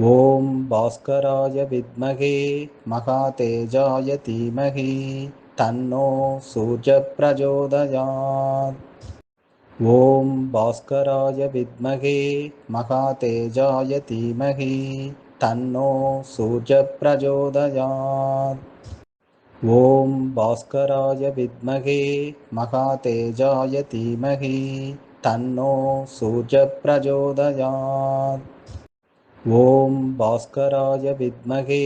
ॐ भास्कराय विद्महे महातेजाय धीमहि तन्नो सूर्यप्रचोदयात्। ॐ भास्कराय विद्महे महातेजाय धीमहि तन्नो सूर्यप्रचोदयात्। ॐ भास्कराय विद्महे महातेजाय धीमहि तन्नो सूर्यप्रचोदयात्। ॐ भास्कराय विद्महे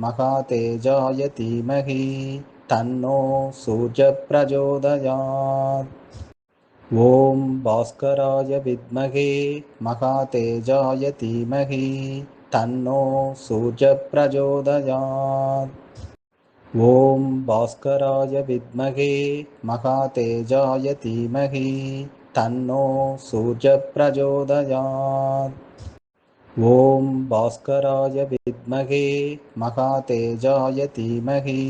महातेजाय धीमहि तन्नो सूर्यप्रचोदयात्। ॐ भास्कराय विद्महे महातेजाय धीमहि तन्नो सूर्यप्रचोदयात्। ॐ भास्कराय विद्महे महातेजाय धीमहि तन्नो सूर्यप्रचोदयात्। ॐ भास्कराय विद्महे महातेजाय धीमहि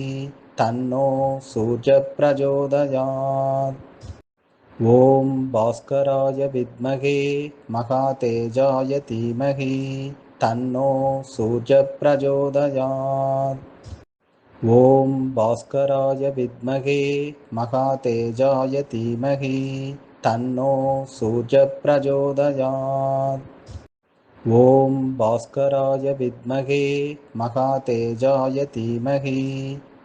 तन्नो सूर्यप्रचोदयात्। ॐ भास्कराय विद्महे महातेजाय धीमहि तन्नो सूर्यप्रचोदयात्। ॐ भास्कराय विद्महे महातेजाय धीमहि तन्नो सूर्यप्रचोदयात्। ॐ भास्कराय विद्महे महातेजाय धीमहि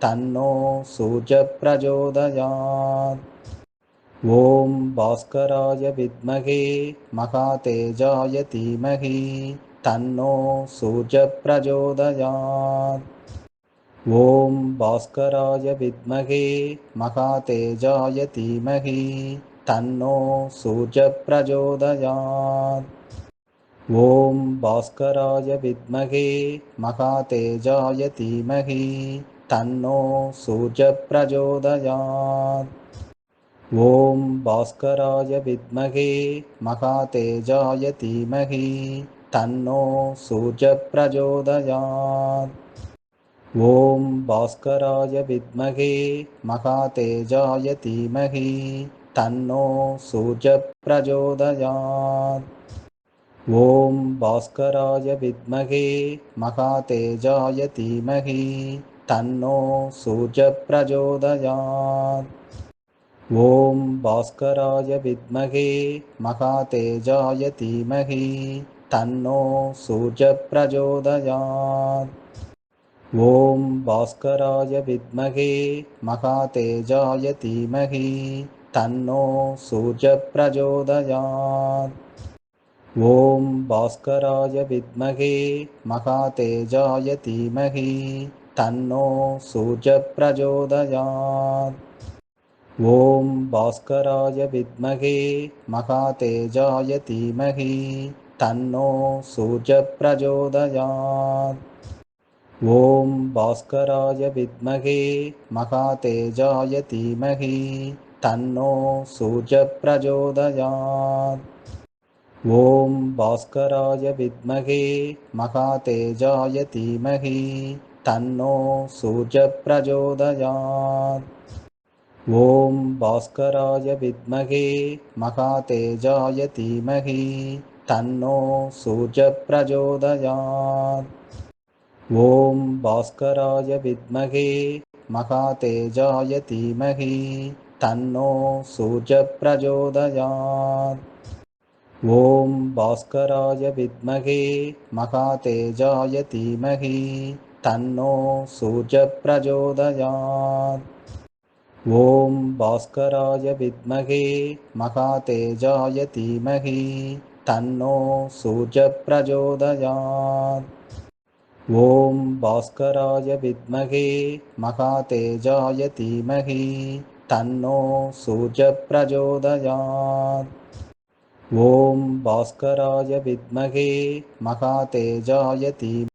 तन्नो सूर्यप्रचोदयात्। ॐ भास्कराय विद्महे महातेजाय धीमहि तन्नो सूर्यप्रचोदयात्। ॐ भास्कराय विद्महे महातेजाय धीमहि तन्नो सूर्यप्रचोदयात्। ॐ भास्कराय विद्महे महातेजाय धीमहि तन्नो सूर्यप्रचोदयात्। ॐ भास्कराय विद्महे महातेजाय धीमहि तन्नो सूर्यप्रचोदयात्। ॐ भास्कराय विद्महे महातेजाय धीमहि तन्नो सूर्यप्रचोदयात्। ॐ भास्कराय विद्महे महातेजाय धीमहि तन्नो सूर्यप्रचोदयात्। ॐ भास्कराय विद्महे महातेजाय धीमहि तन्नो सूर्यप्रचोदयात्। ॐ भास्कराय विद्महे महातेजाय धीमहि तन्नो सूर्यप्रचोदयात्। ॐ भास्कराय विद्महे महातेजाय धीमहि तन्नो सूर्यप्रचोदयात्। ॐ भास्कराय विद्महे महातेजाय धीमहि तन्नो सूर्यप्रचोदयात्। ॐ भास्कराय विद्महे महातेजाय धीमहि तन्नो सूर्यप्रचोदयात्। ॐ भास्कराय विद्महे महातेजाय धीमहि तन्नो सूर्यप्रचोदयात्। ॐ भास्कराय विद्महे महातेजाय धीमहि तन्नो सूर्यप्रचोदयात्। ॐ भास्कराय विद्महे महातेजाय धीमहि तन्नो सूर्यप्रचोदयात्। ॐ भास्कराय विद्महे महातेजाय धीमहि तन्नो सूर्यप्रचोदयात्। ॐ भास्कराय विद्महे महातेजाय धीमहि तन्नो सूर्यप्रचोदयात्। ॐ भास्कराय विद्महे महातेजाय धीमहि तन्नो सूर्यप्रचोदयात्। ॐ भास्कराय विद्महे महातेजाय धीमहि